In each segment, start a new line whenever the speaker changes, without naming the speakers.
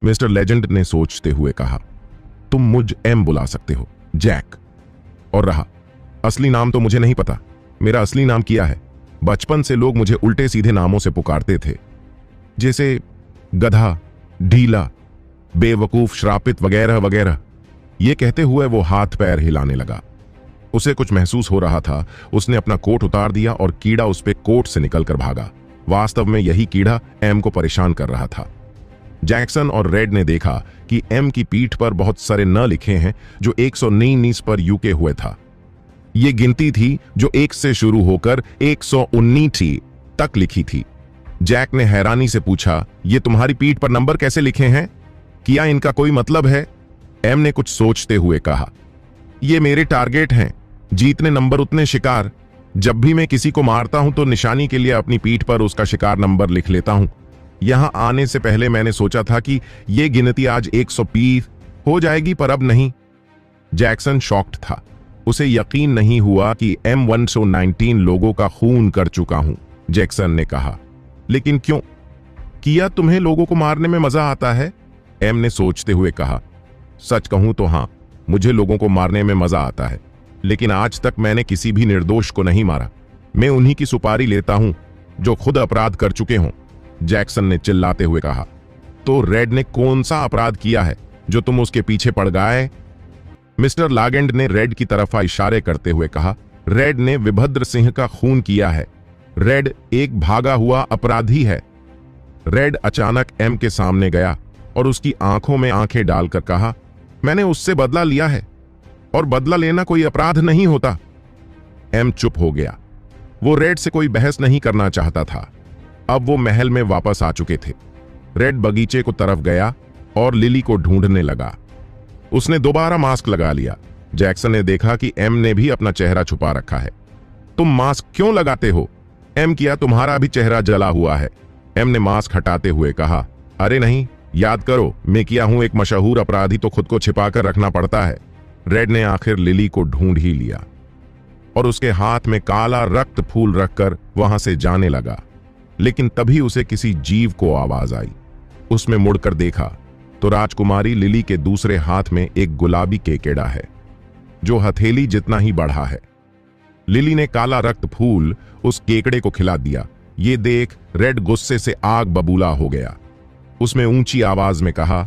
Mister legend ने सोचते हुए कहा, तुम मुझ एम बुला सकते हो, जैक। और रहा असली नाम तो मुझे नहीं पता। मेरा असली नाम किया है। बचपन से लोग मुझे उल्टे सीधे नामों से पुकारते थे, जैसे गधा, ढीला, बेवकूफ, श्रापित वगैरह वगैरह। ये कहते हुए वो हाथ पैर हिलाने लगा। उसे कुछ महसूस हो रहा था। उसने अपना कोट उतार दिया और कीड़ा उस पे कोट से निकलकर भागा। वास्तव में यही कीड़ा एम को परेशान कर रहा था। जैक्सन और रेड ने देखा कि एम की पीठ पर बहुत सारे न लिखे हैं जो 119 पर यूके हुए था। ये गिनती थी जो 1 से शुरू होकर 119 तक लिखी थी। जैक ने हैरानी से पूछा, ये तुम्हारी पीठ पर नंबर कैसे लिखे हैं? क्या इनका कोई मतलब है? एम ने कुछ सोचते हुए कहा, ये मेरे टारगेट हैं। जितने नंबर उतने शिकार। जब भी मैं किसी को मारता हूं तो निशानी के लिए अपनी पीठ पर उसका शिकार नंबर लिख लेता हूं। यहां आने से पहले मैंने सोचा था कि यह गिनती आज 120 हो जाएगी, पर अब नहीं। जैक्सन शॉक्ड था। उसे यकीन नहीं हुआ कि एम 119 लोगों का खून कर चुका हूं। जैक्सन ने कहा, लेकिन क्यों? किया तुम्हें लोगों को मारने में मजा आता है? एम ने सोचते हुए कहा, सच कहूं तो हां, मुझे लोगों को मारने में मजा आता है, लेकिन आज तक मैंने किसी भी निर्दोष को नहीं मारा। मैं उन्हीं की सुपारी लेता हूं जो खुद अपराध कर चुके हों। जैक्सन ने चिल्लाते हुए कहा, तो रेड ने कौन सा अपराध किया है जो तुम उसके पीछे पड़ गए? मिस्टर लागेंड ने रेड की तरफ इशारे करते हुए कहा, रेड ने वीरभद्र सिंह का खून किया है। रेड एक भागा हुआ अपराधी है। रेड अचानक एम के सामने गया और उसकी आंखों में आंखें डालकर कहा, मैंने उससे बदला लिया है और बदला लेना कोई अपराध नहीं होता। एम चुप हो गया। वो रेड से कोई बहस नहीं करना चाहता था। अब वो महल में वापस आ चुके थे। रेड बगीचे को तरफ गया और लिली को ढूंढने लगा। उसने दोबारा मास्क लगा लिया। जैक्सन ने देखा कि एम ने भी अपना चेहरा छुपा रखा है। तुम मास्क क्यों लगाते हो? एम किया, तुम्हारा भी चेहरा जला हुआ है। एम ने मास्क हटाते हुए कहा, अरे नहीं, याद करो, मैं किया हूं एक मशहूर अपराधी, तो खुद को छिपाकर रखना पड़ता है। रेड ने आखिर लिली को ढूंढ ही लिया और उसके हाथ में काला रक्त फूल रखकर वहां से जाने लगा। लेकिन तभी उसे किसी जीव को आवाज आई। उसमें मुड़कर देखा तो राजकुमारी लिली के दूसरे हाथ में एक गुलाबी केकेड़ा है जो हथेली जितना ही बड़ा है। लिली ने काला रक्त फूल उस केकड़े को खिला दिया। ये देख रेड गुस्से से आग बबूला हो गया। उसमें ऊंची आवाज में कहा,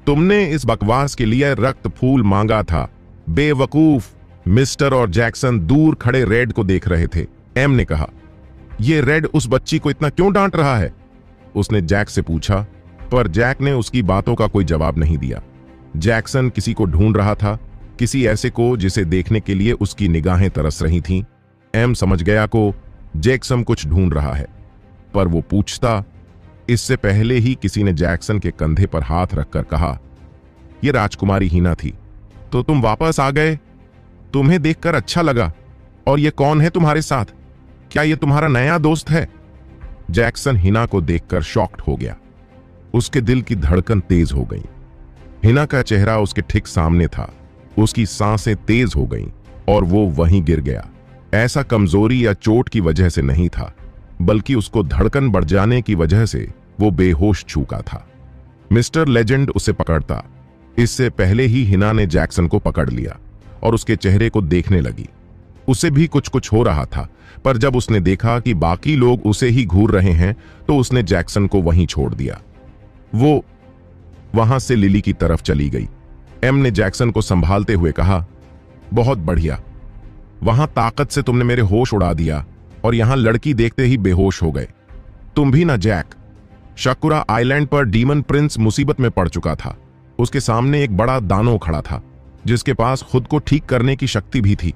तुमने इस बकवास के लिए रक्त फूल मांगा था, बेवकूफ। मिस्टर और जैक्सन दूर खड़े रेड को देख रहे थे। एम ने कहा, ये रेड उस बच्ची को इतना क्यों डांट रहा है? उसने जैक से पूछा, पर जैक ने उसकी बातों का कोई जवाब नहीं दिया। जैक्सन किसी को ढूंढ रहा था, किसी ऐसे को जिसे देखने के लिए उसकी निगाहें तरस रही थीं। एम समझ गया को जैक्सन कुछ ढूंढ रहा है, पर वो पूछता इससे पहले ही किसी ने जैक्सन के कंधे पर हाथ रखकर कहा, यह राजकुमारी हिना थी। तो तुम वापस आ गए? तुम्हें देखकर अच्छा लगा। और ये कौन है तुम्हारे साथ? क्या ये तुम्हारा नया दोस्त है? जैक्सन हिना को देखकर शॉक्ड हो गया। उसके दिल की धड़कन तेज हो गई। हिना का चेहरा उसके ठीक सामने था। उसकी सांसें तेज हो गईं और वो वहीं गिर गया। ऐसा कमजोरी या चोट की वजह से नहीं था, बल्कि उसको धड़कन बढ़ जाने की वजह से वो बेहोश चूका था। मिस्टर लेजेंड उसे पकड़ता। इससे पहले ही हिना ने जैक्सन को पकड़ लिया और उसके चेहरे को देखने लगी। उसे भी कुछ कुछ हो रहा था, पर जब उसने देखा कि बाकी लोग उसे ही घूर रहे हैं तो उसने जैक्सन को वहीं छोड़ दिया। वो वहां से लिली की तरफ चली गई। एम ने जैक्सन को संभालते हुए कहा, बहुत बढ़िया, वहां ताकत से तुमने मेरे होश उड़ा दिया और यहां लड़की देखते ही बेहोश हो गए। तुम भी ना जैक। शकुरा आइलैंड पर डीमन प्रिंस मुसीबत में पड़ चुका था। उसके सामने एक बड़ा दानव खड़ा था जिसके पास खुद को ठीक करने की शक्ति भी थी।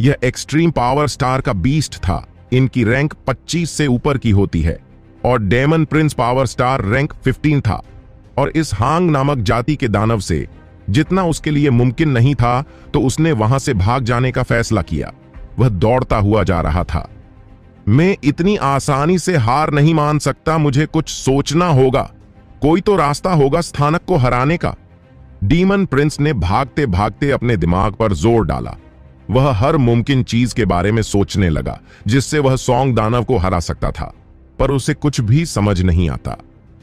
यह एक्सट्रीम पावर स्टार का बीस्ट था। इनकी रैंक 25 से ऊपर की होती है और demon prince power star rank 15 था। और इस हांग नामक जाति के दानव से जितना उसके लिए मुमकिन नहीं था, तो उसने वहां से भाग जाने का फैसला किया। वह दौड़ता हुआ जा रहा था। मैं इतनी आसानी से हार नहीं मान सकता, मुझे कुछ सोचना होगा। कोई तो रास्ता होगा स्थानक को हराने का। डीमन प्रिंस ने भागते भागते अपने दिमाग पर जोर डाला। वह हर मुमकिन चीज के बारे में सोचने लगा जिससे वह सॉन्ग दानव को हरा सकता था, पर उसे कुछ भी समझ नहीं आता।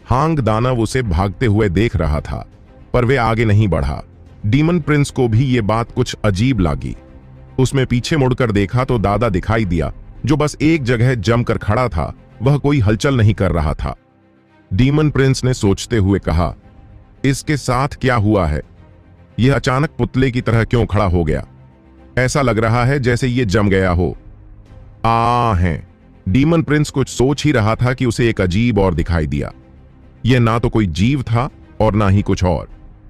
हांग दानव उसे भागते हुए देख रहा था, पर वे आगे नहीं बढ़ा। डीमन प्रिंस को भी ये बात कुछ अजीब लगी। उसमें पीछे मुड़कर देखा तो दादा दिखाई दिया, जो बस एक जगह जमकर खड़ा था। वह कोई हलचल नहीं कर रहा था। डीमन प्रिंस ने सोचते हुए कहा, इसके साथ क्या हुआ है? यह अचानक पुतले की तरह क्यों खड़ा हो गया? ऐसा लग रहा है जैसे ये जम गया हो। हैं। डीमन प्रिंस कुछ सोच ही रहा था कि उसे एक अजीब और दिखाई दिया। यह ना तो कोई जीव था और ना ही कुछ और।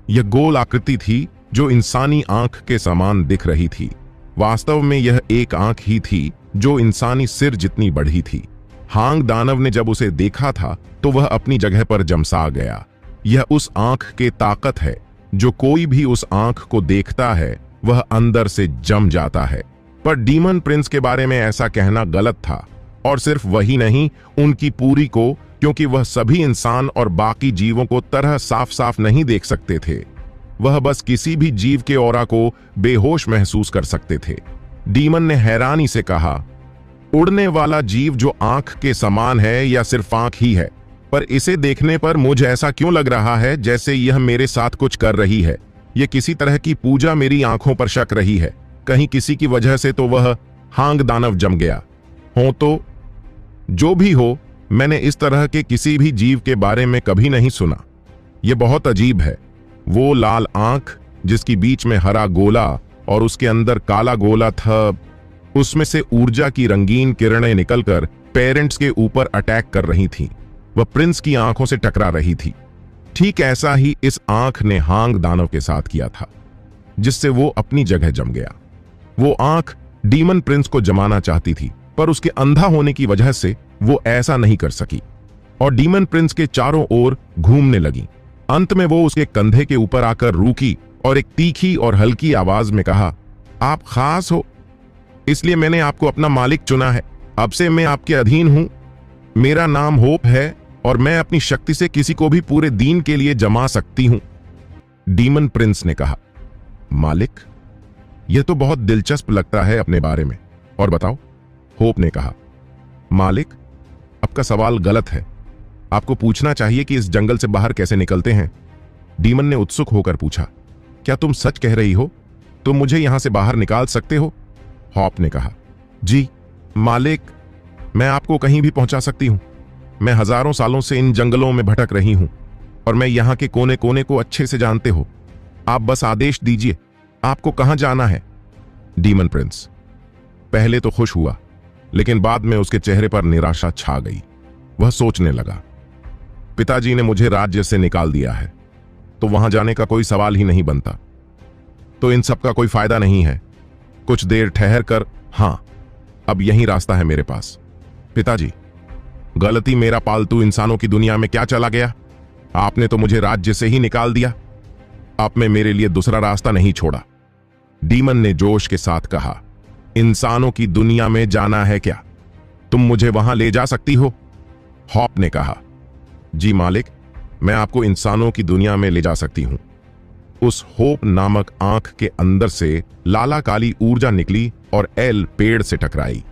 यह गोल आकृति थी जो इंसानी आंख के समान दिख रही थी। वास्तव में यह एक आंख ही थी जो इंसानी सिर जितनी बड़ी थी। हांग दानव ने जब उसे देखा था तो वह अपनी जगह पर जमसा गया। यह उस आंख की ताकत है जो कोई भी उस आंख को देखता है वह अंदर से जम जाता है। पर डीमन प्रिंस के बारे में ऐसा कहना गलत था, और सिर्फ वही नहीं, उनकी पूरी को, क्योंकि वह सभी इंसान और बाकी जीवों को तरह साफ साफ नहीं देख सकते थे। वह बस किसी भी जीव के ऑरा को बेहोश महसूस कर सकते थे। डीमन ने हैरानी से कहा, उड़ने वाला जीव जो आंख के समान है या सिर्फ आंख ही है? पर इसे देखने पर मुझे ऐसा क्यों लग रहा है जैसे यह मेरे साथ कुछ कर रही है। यह किसी तरह की पूजा मेरी आंखों पर शक रही है। कहीं किसी की वजह से तो वह हांग दानव जम गया हो। तो जो भी हो, मैंने इस तरह के किसी भी जीव के बारे में कभी नहीं सुना। यह बहुत अजीब है। वो लाल आंख जिसकी बीच में हरा गोला और उसके अंदर काला गोला था, उसमें से ऊर्जा की रंगीन किरणें निकलकर पेरेंट्स के ऊपर अटैक कर रही थीं। वह प्रिंस की आंखों से टकरा रही थी। ठीक ऐसा ही इस आंख ने हांग दानव के साथ किया था, जिससे वो अपनी जगह जम गया। वो आंख डीमन प्रिंस को जमाना चाहती थी, पर उसके अंधा होने की वजह से वो ऐसा नहीं कर सकी और डीमन प्रिंस के चारों ओर घूमने लगी। अंत में वो उसके कंधे के ऊपर आकर रुकी और एक तीखी और हल्की आवाज में कहा, आप खास हो, इसलिए मैंने आपको अपना मालिक चुना है। अब से मैं आपके अधीन हूं। मेरा नाम होप है और मैं अपनी शक्ति से किसी को भी पूरे दिन के लिए जमा सकती हूं। डीमन प्रिंस ने कहा, मालिक, यह तो बहुत दिलचस्प लगता है अपने बारे में, और बताओ। होप ने कहा, मालिक, आपका सवाल गलत है। आपको पूछना चाहिए कि इस जंगल से बाहर कैसे निकलते हैं। डीमन ने उत्सुक होकर पूछा, क्या तुम सच कह रही हो? तुम मुझे यहां से बाहर निकाल सकते हो? होप ने कहा, जी मालिक, मैं आपको कहीं भी पहुंचा सकती हूं। मैं हजारों सालों से इन जंगलों में भटक रही हूं और मैं यहां के कोने कोने को अच्छे से जानते हो। आप बस आदेश दीजिए, आपको कहां जाना है? डीमन प्रिंस पहले तो खुश हुआ, लेकिन बाद में उसके चेहरे पर निराशा छा गई। वह सोचने लगा, पिताजी ने मुझे राज्य से निकाल दिया है, तो वहां जाने का कोई सवाल ही नहीं बनता। तो इन सब का कोई फायदा नहीं है। कुछ देर ठहर कर, हां, अब यही रास्ता है मेरे पास। पिताजी, गलती मेरा पालतू इंसानों की दुनिया में क्या चला गया? आपने तो मुझे राज्य से ही निकाल दिया। आपने मेरे लिए दूसरा रास्ता नहीं छोड़ा। डीमन ने जोश के साथ कहा, इंसानों की दुनिया में जाना है क्या? तुम मुझे वहां ले जा सकती हो? हॉप ने कहा, जी मालिक, मैं आपको इंसानों की दुनिया में ले जा सकती हूं। उस होप नामक आंख के अंदर से लाला काली ऊर्जा निकली और एल पेड़ से टकराई,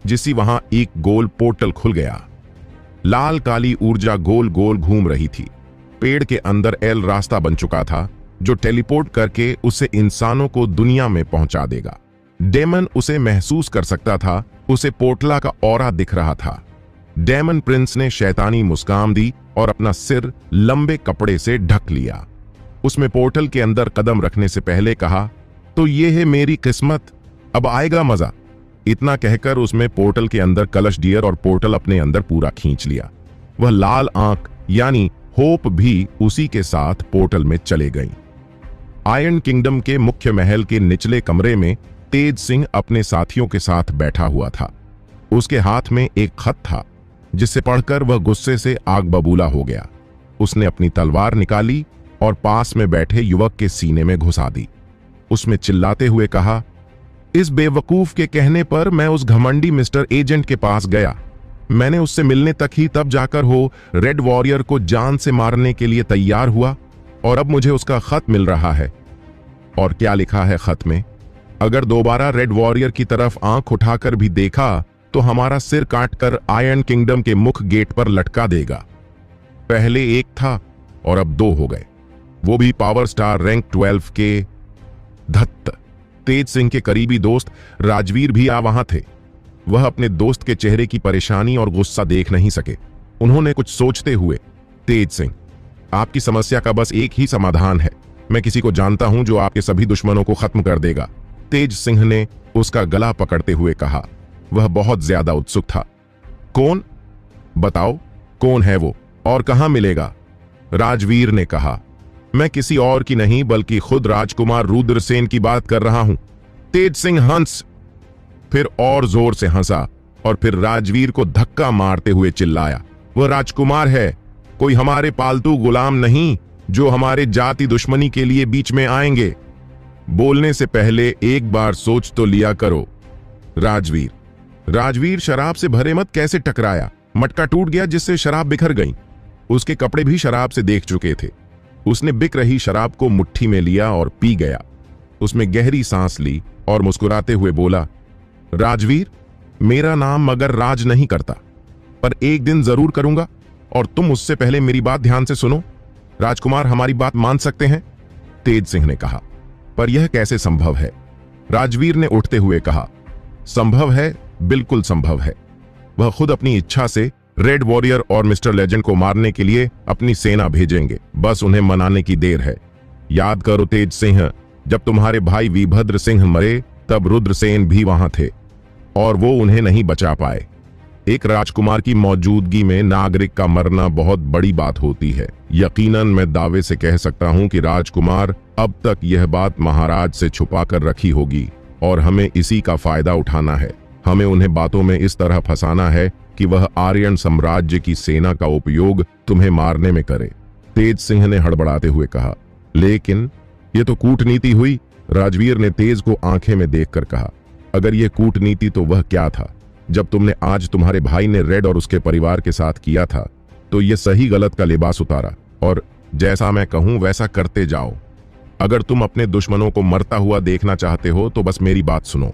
जिससे वहां एक गोल पोर्टल खुल गया। लाल काली ऊर्जा गोल गोल घूम रही थी। पेड़ के अंदर एल रास्ता बन चुका था, जो टेलीपोर्ट करके उसे इंसानों को दुनिया में पहुंचा देगा। डेमन उसे महसूस कर सकता था। उसे पोर्टला का ऑरा दिख रहा था। डेमन प्रिंस ने शैतानी मुस्कान दी और अपना सिर लंबे कपड़े से ढक लिया। उसमें पोर्टल के अंदर कदम रखने से पहले कहा, तो ये है मेरी किस्मत, अब आएगा मजा। इतना कहकर उसमें पोर्टल के अंदर कलश डियर और पोर्टल अपने अंदर पूरा खींच लिया। वह लाल आंख यानी होप भी उसी के साथ पोर्टल में चले गई। आयरन किंगडम के मुख्य महल के निचले कमरे में तेज सिंह अपने साथियों के साथ बैठा हुआ था। उसके हाथ में एक खत था, जिसे पढ़कर वह गुस्से से आग बबूला हो गया। उसने अपनी तलवार निकाली और पास में बैठे युवक के सीने में घुसा दी। उसमें चिल्लाते हुए कहा, इस बेवकूफ के कहने पर मैं उस घमंडी मिस्टर एजेंट के पास गया। मैंने उससे मिलने तक ही तब जाकर हो रेड वॉरियर को जान से मारने के लिए तैयार हुआ, और अब मुझे उसका खत मिल रहा है। और क्या लिखा है खत में? अगर दोबारा रेड वॉरियर की तरफ आंख उठाकर भी देखा तो हमारा सिर काटकर आयरन किंगडम के मुख्य गेट पर लटका देगा। पहले एक था और अब 2 हो गए, वो भी पावर स्टार रैंक 12 के। धत्त। तेज सिंह के करीबी दोस्त राजवीर भी वहां थे। वह अपने दोस्त के चेहरे की परेशानी और गुस्सा देख नहीं सके। उन्होंने कुछ सोचते हुए, तेज सिंह, आपकी समस्या का बस एक ही समाधान है। मैं किसी को जानता हूं जो आपके सभी दुश्मनों को खत्म कर देगा। तेज सिंह ने उसका गला पकड़ते हुए कहा। वह बहुत ज्यादा उत्सुक था। कौन? बताओ, कौन है वो और कहां मिलेगा? राजवीर ने कहा। मैं किसी और की नहीं बल्कि खुद राजकुमार रुद्रसेन की बात कर रहा हूं। तेज सिंह हंस, फिर और जोर से हंसा और फिर राजवीर को धक्का मारते हुए चिल्लाया, वह राजकुमार है, कोई हमारे पालतू गुलाम नहीं जो हमारे जाति दुश्मनी के लिए बीच में आएंगे। बोलने से पहले एक बार सोच तो लिया करो। राजवीर शराब से भरे मत कैसे टकराया। मटका टूट गया जिससे शराब बिखर गई। उसके कपड़े भी शराब से देख चुके थे। उसने बिक रही शराब को मुट्ठी में लिया और पी गया। उसमें गहरी सांस ली और मुस्कुराते हुए बोला, राजवीर, मेरा नाम मगर राज नहीं करता, पर एक दिन जरूर करूंगा और तुम उससे पहले मेरी बात ध्यान से सुनो। राजकुमार हमारी बात मान सकते हैं? तेज सिंह ने कहा। पर यह कैसे संभव है? राजवीर ने उठते हुए कहा। संभव है, बिल्कुल संभव है। वह खुद अपनी इच्छा से रेड वॉरियर और मिस्टर लेजेंड को मारने के लिए अपनी सेना भेजेंगे। बस उन्हें मनाने की देर है। याद करो तेज सिंह, जब तुम्हारे भाई वीरभद्र सिंह मरे तब रुद्रसेन भी वहां थे और वो उन्हें नहीं बचा पाए। एक राजकुमार की मौजूदगी में नागरिक का मरना बहुत बड़ी बात होती है। यकीनन मैं दावे से कह सकता हूं कि राजकुमार अब तक यह बात महाराज से छुपा कर रखी होगी और हमें इसी का फायदा उठाना है। हमें उन्हें बातों में इस तरह फंसाना है कि वह आर्यन साम्राज्य की सेना का उपयोग तुम्हें मारने में करे। तेज सिंह ने हड़बड़ाते हुए कहा। लेकिन यह तो कूटनीति हुई। राजवीर ने तेज को आंखें में देखकर कहा। अगर यह कूटनीति तो वह क्या था? जब तुमने आज तुम्हारे भाई ने रेड और उसके परिवार के साथ किया था तो यह सही गलत का लिबास उतारा और जैसा मैं कहूं वैसा करते जाओ। अगर तुम अपने दुश्मनों को मरता हुआ देखना चाहते हो तो बस मेरी बात सुनो।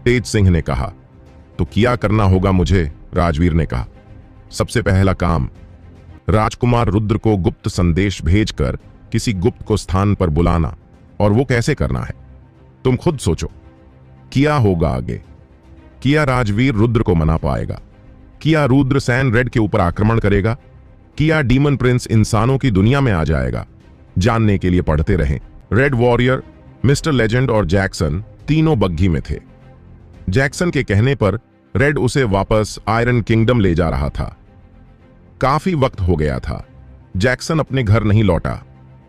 तेज सिंह ने कहा। तो क्या करना होगा मुझे? राजवीर ने कहा। सबसे पहला काम, राजकुमार रुद्र को गुप्त संदेश भेजकर किसी गुप्त को स्थान पर बुलाना। और वो कैसे करना है तुम खुद सोचो। क्या होगा आगे? क्या राजवीर रुद्र को मना पाएगा? क्या रुद्रसेन रेड के ऊपर आक्रमण करेगा? क्या डीमन प्रिंस इंसानों की दुनिया में आ जाएगा? जानने के लिए पढ़ते रहें। रेड वॉरियर, मिस्टर लेजेंड और जैक्सन तीनों बग्घी में थे। जैक्सन के कहने पर रेड उसे वापस आयरन किंगडम ले जा रहा था। काफी वक्त हो गया था। जैक्सन अपने घर नहीं लौटा।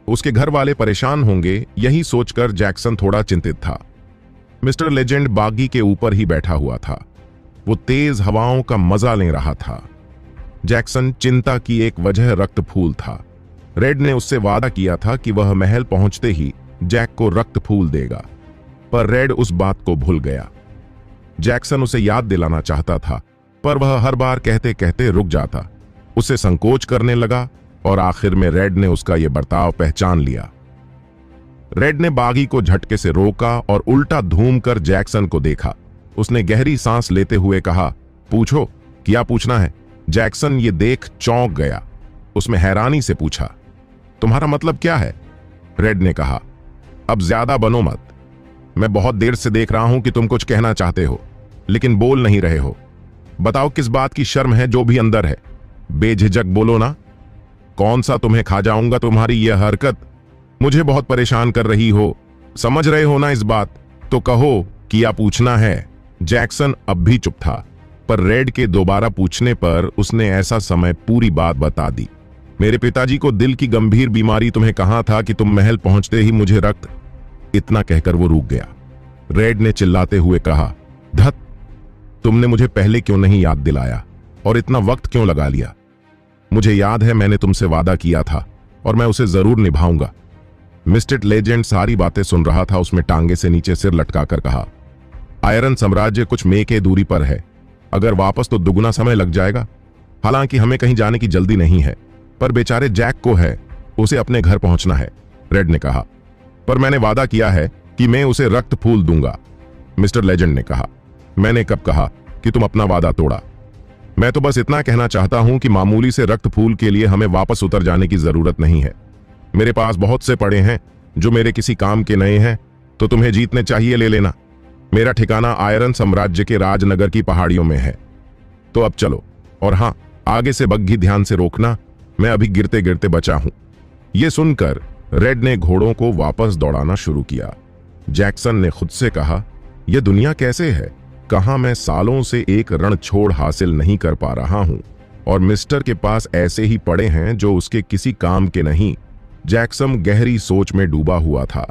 उसके घर वाले परेशान होंगे यही सोचकर जैक्सन थोड़ा चिंतित था। मिस्टर लेजेंड बागी के ऊपर ही बैठा हुआ था। वो तेज हवाओं का मजा ले रहा था। जैक्सन चिंता की एक वजह रक्त फूल था। रेड ने उससे वादा किया था कि वह महल पहुंचते ही जैक को रक्त फूल देगा, पर रेड उस बात को भूल गया। जैक्सन उसे याद दिलाना चाहता था पर वह हर बार कहते कहते रुक जाता। उसे संकोच करने लगा और आखिर में रेड ने उसका यह बर्ताव पहचान लिया। रेड ने बागी को झटके से रोका और उल्टा धूम कर जैक्सन को देखा। उसने गहरी सांस लेते हुए कहा, पूछो, क्या पूछना है? जैक्सन ये देख चौंक गया। उसमें हैरानी से पूछा, तुम्हारा मतलब क्या है? रेड ने कहा, अब ज्यादा बनो मत। मैं बहुत देर से देख रहा हूं कि तुम कुछ कहना चाहते हो लेकिन बोल नहीं रहे हो। बताओ किस बात की शर्म है जो भी अंदर है? बेझिझक बोलो ना। कौन सा तुम्हें खा जाऊंगा? तुम्हारी यह हरकत मुझे बहुत परेशान कर रही हो। समझ रहे हो ना इस बात? तो कहो, क्या पूछना है? जैक्सन अब भी चुप था, पर रेड के दोबारा पूछने पर उसने ऐसा समय पूरी बात बता दी। मेरे पिताजी को दिल की गंभीर बीमारी, तुम्हें कहा था कि तुम महल पहुंचते ही मुझे रक्त। इतना कहकर वो रुक गया। रेड ने चिल्लाते हुए कहा, धत, तुमने मुझे पहले क्यों नहीं याद दिलाया और इतना वक्त क्यों लगा लिया? मुझे याद है मैंने तुमसे वादा किया था और मैं उसे जरूर निभाऊंगा। मिस्टर लेजेंड सारी बातें सुन रहा था। उसमें टांगे से नीचे सिर लटकाकर कहा, आयरन साम्राज्य कुछ मेल के दूरी पर है। अगर वापस तो दुगुना समय लग जाएगा। हालांकि हमें कहीं जाने की जल्दी नहीं है, पर बेचारे जैक को है, उसे अपने घर पहुंचना है। रेड ने कहा, पर मैंने वादा किया है कि मैं उसे रक्त फूल दूंगा। मिस्टर लेजेंड ने कहा, मैंने कब कहा कि तुम अपना वादा तोड़ा? मैं तो बस इतना कहना चाहता हूं कि मामूली से रक्त फूल के लिए हमें वापस उतर जाने की जरूरत नहीं है। मेरे पास बहुत से पड़े हैं जो मेरे किसी काम के नहीं हैं, तो तुम्हें जीतने चाहिए, ले लेना। मेरा ठिकाना आयरन साम्राज्य के राजनगर की पहाड़ियों में है। तो अब चलो, और हां, आगे से बग्घी ध्यान से रोकना, मैं अभी गिरते गिरते बचा हूं। यह सुनकर रेड ने घोड़ों को वापस दौड़ाना शुरू किया। जैक्सन ने खुद से कहा, यह दुनिया कैसे है? कहां मैं सालों से एक रण छोड़ हासिल नहीं कर पा रहा हूं, और मिस्टर के पास ऐसे ही पड़े हैं जो उसके किसी काम के नहीं। जैक्सन गहरी सोच में डूबा हुआ था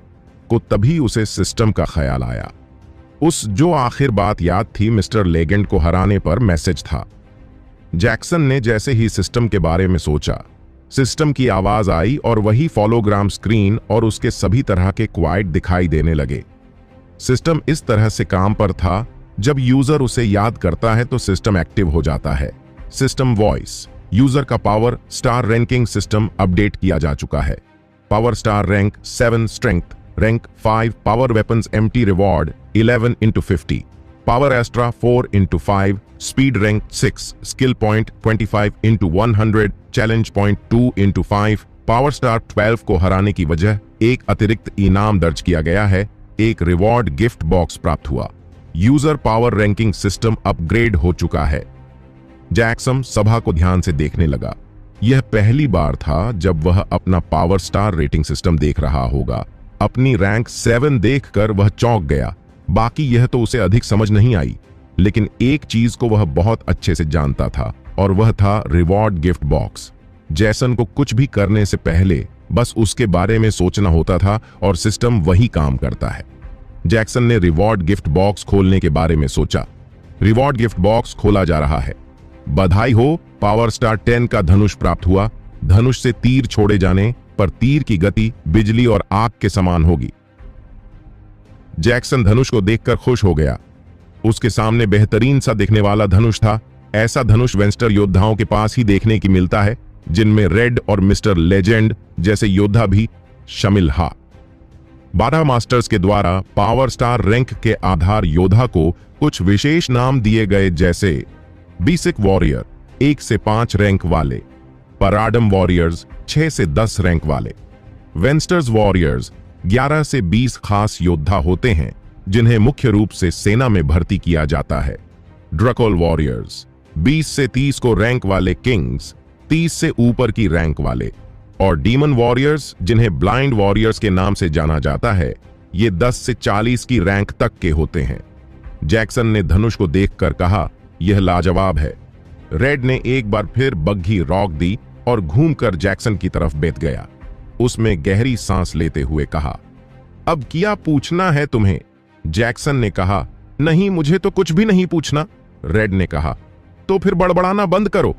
को तभी उसे सिस्टम का ख्याल आया। उस जो आखिर बात याद थी, मिस्टर लेजेंड को हराने पर मैसेज था। जैक्सन ने जैसे ही सिस्टम के बारे में सोचा, सिस्टम की आवाज आई और वही फॉलोग्राम स्क्रीन और उसके सभी तरह के क्वाइट दिखाई देने लगे। सिस्टम इस तरह से काम पर था, जब यूजर उसे याद करता है तो सिस्टम एक्टिव हो जाता है। सिस्टम वॉइस, यूजर का power star ranking system update किया जा चुका है। Power star rank 7, strength rank 5, power weapons empty reward 11/50, power एस्ट्रा 4/5, speed rank 6, skill point 25/100, challenge point 2/5। Power star 12 को हराने की वजह एक अतिरिक्त इनाम दर्ज किया गया है। एक रिवॉर्ड गिफ्ट बॉक्स प्राप्त हुआ। User power ranking system upgrade हो चुका है। जैक्सन सभा को ध्यान से देखने लगा। यह पहली बार था जब वह अपना पावर स्टार रेटिंग सिस्टम देख रहा होगा। अपनी रैंक 7 देखकर वह चौंक गया। बाकी यह तो उसे अधिक समझ नहीं आई, लेकिन एक चीज को वह बहुत अच्छे से जानता था, और वह था रिवॉर्ड गिफ्ट बॉक्स। जैसन को कुछ भी करने से पहले बस उसके बारे में सोचना होता था, और सिस्टम वही काम करता है। जैक्सन ने रिवॉर्ड गिफ्ट बॉक्स खोलने के बारे में सोचा। रिवॉर्ड गिफ्ट बॉक्स खोला जा रहा है। बधाई हो, पावर स्टार 10 का धनुष प्राप्त हुआ। धनुष से तीर छोड़े जाने पर तीर की गति बिजली और आग के समान होगी। जैक्सन धनुष को देखकर खुश हो गया। उसके सामने बेहतरीन सा दिखने वाला धनुष था। ऐसा धनुष वेंस्टर योद्धाओं के पास ही देखने की मिलता है, जिनमें रेड और मिस्टर लेजेंड जैसे योद्धा भी शामिल हैं। 12 मास्टर्स के द्वारा पावर स्टार रैंक के आधार योद्धा को कुछ विशेष नाम दिए गए, जैसे बेसिक वॉरियर 1 से 5 रैंक वाले, पराडम वॉरियर्स 6 से 10 रैंक वाले, वेंस्टर्स वॉरियर्स 11 से 20 खास योद्धा होते हैं जिन्हें मुख्य रूप से सेना में भर्ती किया जाता है। ड्रकोल वॉरियर्स 20 से 30 को रैंक वाले किंग्स, 30 से ऊपर की रैंक वाले, और डीमन वॉरियर्स जिन्हें ब्लाइंड वॉरियर्स के नाम से जाना जाता है, ये 10 से 40 की रैंक तक के होते हैं। जैक्सन ने धनुष को देखकर कहा, यह लाजवाब है। रेड ने एक बार फिर बग्घी रॉक दी और घूमकर जैक्सन की तरफ बैठ गया। उसमें गहरी सांस लेते हुए कहा, अब क्या पूछना है तुम्हें? जैक्सन ने कहा, नहीं, मुझे तो कुछ भी नहीं पूछना। रेड ने कहा, तो फिर बड़बड़ाना बंद करो।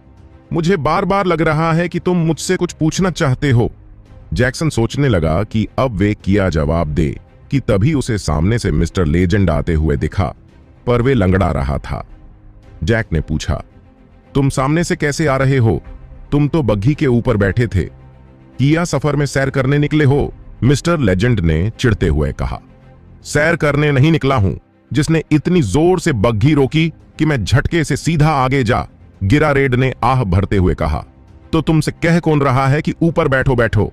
मुझे बार बार लग रहा है कि तुम मुझसे कुछ पूछना चाहते हो। जैक्सन सोचने लगा कि अब वे क्या जवाब दे, कि तभी उसे सामने से मिस्टर लेजेंड आते हुए दिखा, पर वे लंगड़ा रहा था। जैक ने पूछा, तुम सामने से कैसे आ रहे हो? तुम तो बग्घी के ऊपर बैठे थे। किया सफर में सैर करने निकले हो? मिस्टर लेजेंड ने चिढ़ते हुए कहा। सैर करने नहीं निकला हूं, जिसने इतनी जोर से बग्घी रोकी कि मैं झटके से सीधा आगे जा गिरा, रेड ने आह भरते हुए कहा। तो तुमसे कह कौन रहा है कि ऊपर बैठो बैठो?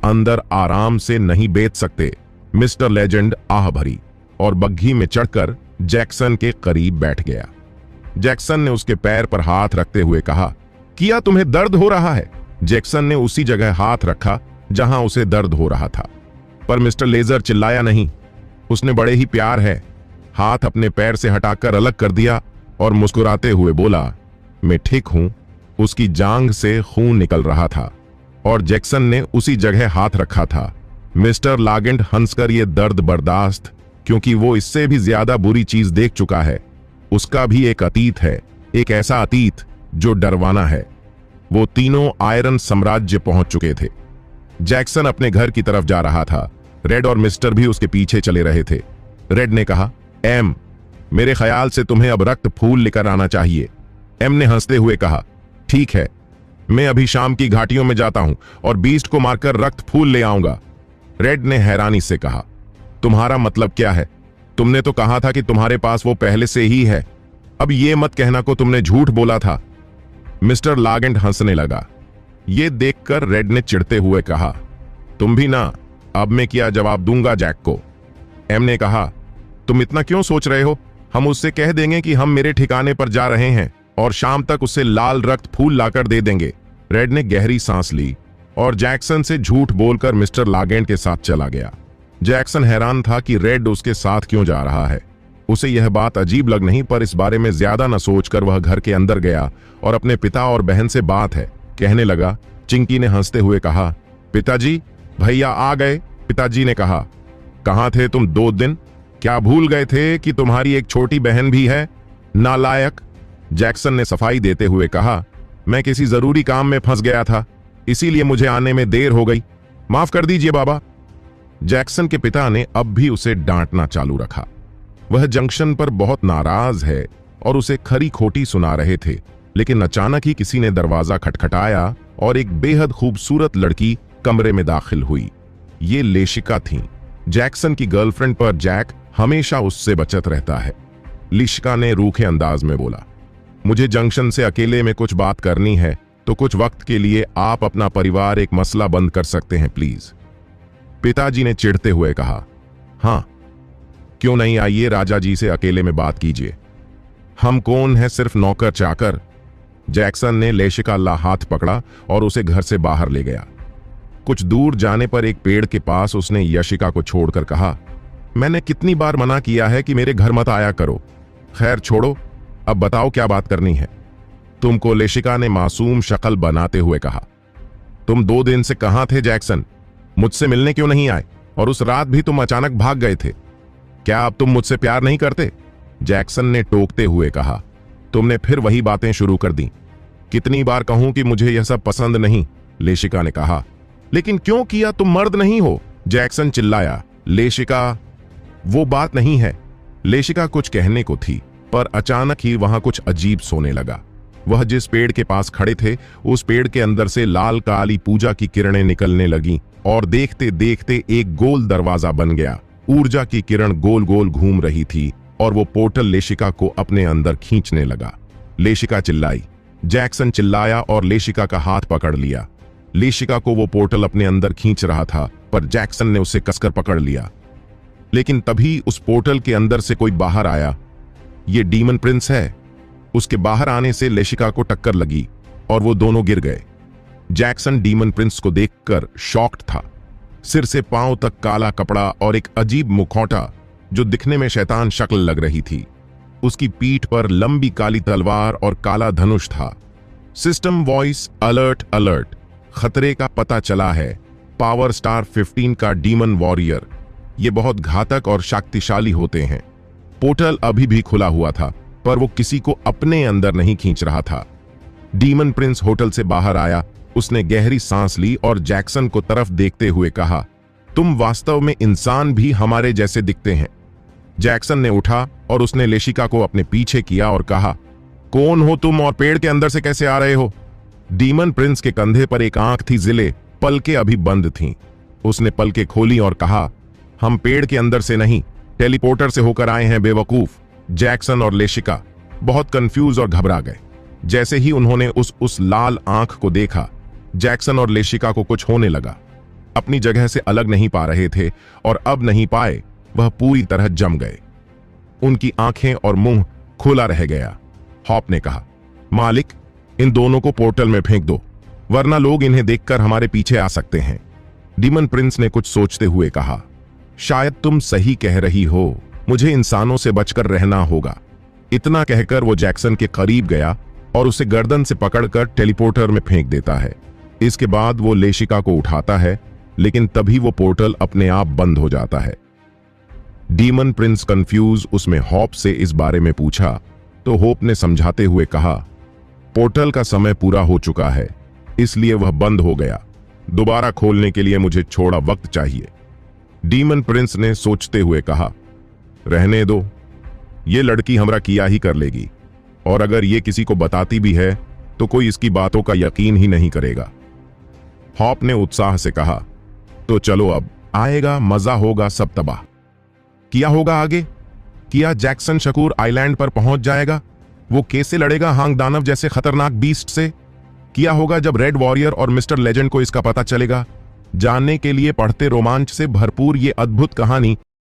अंदर आराम से नहीं बैठ सकते। मिस्टर लेजेंड आह भरी और बग्घी में चढ़कर जैक्सन के करीब बैठ गया। जैक्सन ने उसके पैर पर हाथ रखते हुए कहा, किया तुम्हें दर्द हो रहा है? जैक्सन ने उसी जगह हाथ रखा जहां उसे दर्द हो रहा था, पर मिस्टर लेजर चिल्लाया नहीं। उसने बड़े ही प्यार है हाथ अपने पैर से हटाकर अलग कर दिया और मुस्कुराते हुए बोला, मैं ठीक हूं। उसकी जांघ से खून निकल रहा था और जैक्सन ने उसी जगह हाथ रखा था। मिस्टर लागेंट हंसकर ये दर्द बर्दाश्त, क्योंकि वो इससे भी ज्यादा बुरी चीज देख चुका है। उसका भी एक अतीत है, एक ऐसा अतीत जो डरवाना है। वो तीनों आयरन साम्राज्य पहुंच चुके थे। जैक्सन अपने घर की तरफ जा रहा था। रेड और मिस्टर भी उसके पीछे चले रहे थे। रेड ने कहा, एम, मेरे ख्याल से तुम्हें अब रक्त फूल लेकर आना चाहिए। एम ने हंसते हुए कहा, ठीक है, मैं अभी शाम की घाटियों में जाता हूं और बीस्ट को मारकर रक्त फूल ले आऊंगा। रेड ने हैरानी से कहा, तुम्हारा मतलब क्या है? तुमने तो कहा था कि तुम्हारे पास वो पहले से ही है। अब ये मत कहना को तुमने झूठ बोला था। मिस्टर लागेंट हंसने लगा। ये देखकर रेड ने चिढ़ते हुए कहा, तुम भी ना, अब मैं क्या जवाब दूंगा जैक को। एम ने कहा, तुम इतना क्यों सोच रहे हो, हम उससे कह देंगे कि हम मेरे ठिकाने पर जा रहे हैं और शाम तक उससे लाल रक्त फूल लाकर दे देंगे। रेड ने गहरी सांस ली और जैक्सन से झूठ बोलकर मिस्टर लागेंट के साथ चला गया। जैक्सन हैरान था कि रेड उसके साथ क्यों जा रहा है। उसे यह बात अजीब लग नहीं, पर इस बारे में ज्यादा न सोचकर वह घर के अंदर गया और अपने पिता और बहन से बात है कहने लगा। चिंकी ने हंसते हुए कहा, पिताजी, भैया आ गए। पिताजी ने कहा, कहां थे तुम 2 दिन? क्या भूल गए थे कि तुम्हारी एक छोटी बहन भी है? नालायक। जैक्सन ने सफाई देते हुए कहा, मैं किसी जरूरी काम में फंस गया था, इसीलिए मुझे आने में देर हो गई, माफ कर दीजिए बाबा। जैक्सन के पिता ने अब भी उसे डांटना चालू रखा। वह जंक्शन पर बहुत नाराज है और उसे खरी खोटी सुना रहे थे, लेकिन अचानक ही किसी ने दरवाजा खटखटाया और एक बेहद खूबसूरत लड़की कमरे में दाखिल हुई। ये लेशिका थीं, जैक्सन की गर्लफ्रेंड, पर जैक हमेशा उससे बचत रहता है। लेशिका ने रूखे अंदाज में बोला, मुझे जंक्शन से अकेले में कुछ बात करनी है, तो कुछ वक्त के लिए आप अपना परिवार एक मसला बंद कर सकते हैं प्लीज। पिताजी ने चिढ़ते हुए कहा, हाँ क्यों नहीं, आइए राजा जी से अकेले में बात कीजिए। हम कौन है, सिर्फ नौकर चाकर। जैक्सन ने लेशिका का हाथ पकड़ा और उसे घर से बाहर ले गया। कुछ दूर जाने पर एक पेड़ के पास उसने यशिका को छोड़कर कहा, मैंने कितनी बार मना किया है कि मेरे घर मत आया करो। खैर छोड़ो, अब बताओ क्या बात करनी है तुमको। लेशिका ने मासूम शक्ल बनाते हुए कहा, तुम 2 दिन से कहां थे जैक्सन? मुझसे मिलने क्यों नहीं आए? और उस रात भी तुम अचानक भाग गए थे। क्या अब तुम मुझसे प्यार नहीं करते? जैक्सन ने टोकते हुए कहा, तुमने फिर वही बातें शुरू कर दी। कितनी बार कहूं कि मुझे यह सब पसंद नहीं? लेशिका ने कहा। लेकिन क्यों किया, तुम मर्द नहीं हो? जैक्सन चिल्लाया। लेशिका, वो बात नहीं है। लेशिका कुछ कहने को थी, पर अचानक ही वहां कुछ अजीब सोने लगा। वह जिस पेड़ के पास खड़े थे, उस पेड़ के अंदर से लाल काली पूजा की किरणें निकलने लगीं और देखते देखते एक गोल दरवाजा बन गया। ऊर्जा की किरण गोल गोल घूम रही थी और वो पोर्टल लेशिका को अपने अंदर खींचने लगा। लेशिका चिल्लाई। जैक्सन चिल्लाया और लेशिका का हाथ पकड़ लिया। लेशिका को वो पोर्टल अपने अंदर खींच रहा था, पर जैक्सन ने उसे कसकर पकड़ लिया। लेकिन तभी उस पोर्टल के अंदर से कोई बाहर आया। ये डीमन प्रिंस है। उसके बाहर आने से लेशिका को टक्कर लगी और वो दोनों गिर गए। जैक्सन डीमन प्रिंस को देखकर शॉक्ड था। सिर से पांव तक काला कपड़ा और एक अजीब मुखौटा जो दिखने में शैतान शक्ल लग रही थी। उसकी पीठ पर लंबी काली तलवार और काला धनुष था। सिस्टम वॉइस, अलर्ट अलर्ट, खतरे का पता चला है। पावर स्टार 15 का डीमन वॉरियर। ये बहुत घातक और शक्तिशाली होते हैं। पोर्टल अभी भी खुला हुआ था, पर वो किसी को अपने अंदर नहीं खींच रहा था। डीमन प्रिंस होटल से बाहर आया। उसने गहरी सांस ली और जैक्सन को तरफ देखते हुए कहा, तुम वास्तव में इंसान भी हमारे जैसे दिखते हैं। जैक्सन ने उठा और उसने लेशिका को अपने पीछे किया और कहा, कौन हो तुम और पेड़ के अंदर से कैसे आ रहे हो? डीमन प्रिंस के कंधे पर एक आंख थी जिले, पलकें अभी बंद थीं। उसने पलकें खोली और कहा, हम पेड़ के अंदर से नहीं, टेलीपोर्टर से होकर आए हैं बेवकूफ। जैक्सन और लेशिका बहुत कंफ्यूज और घबरा गए। जैसे ही उन्होंने उस लाल आंख को देखा, जैक्सन और लेशिका को कुछ होने लगा। अपनी जगह से अलग नहीं पा रहे थे और अब नहीं पाए, वह पूरी तरह जम गए। उनकी आंखें और मुंह खुला रह गया। हॉप ने कहा, मालिक, इन दोनों को पोर्टल में फेंक दो, वरना लोग इन्हें देखकर हमारे पीछे आ सकते हैं। डीमन प्रिंस ने कुछ सोचते हुए कहा, शायद तुम सही कह रही हो, मुझे इंसानों से बचकर रहना होगा। इतना कहकर वो जैक्सन के करीब गया और उसे गर्दन से पकड़कर टेलीपोर्टर में फेंक देता है। इसके बाद वो लेशिका को उठाता है, लेकिन तभी वो पोर्टल अपने आप बंद हो जाता है। डीमन प्रिंस कंफ्यूज उसमें होप से इस बारे में पूछा, तो होप ने समझाते हुए कहा, पोर्टल का समय पूरा हो चुका है, इसलिए वह बंद हो गया। दोबारा खोलने के लिए मुझे थोड़ा वक्त चाहिए। डीमन प्रिंस ने सोचते हुए कहा, रहने दो, ये लड़की हमरा किया ही कर लेगी, और अगर ये किसी को बताती भी है तो कोई इसकी बातों का यकीन ही नहीं करेगा। हॉप ने उत्साह से कहा, तो चलो अब आएगा, मजा होगा, सब तबाह किया होगा आगे। क्या जैक्सन शकूर आइलैंड पर पहुंच जाएगा? वो कैसे लड़ेगा हांग दानव जैसे खतरनाक बीस्ट से? किया होगा जब रेड वॉरियर और मिस्टर लेजेंड को इसका पता चलेगा। जानने के लिए पढ़ते रोमांच से भरपूर ये अद्भुत कहानी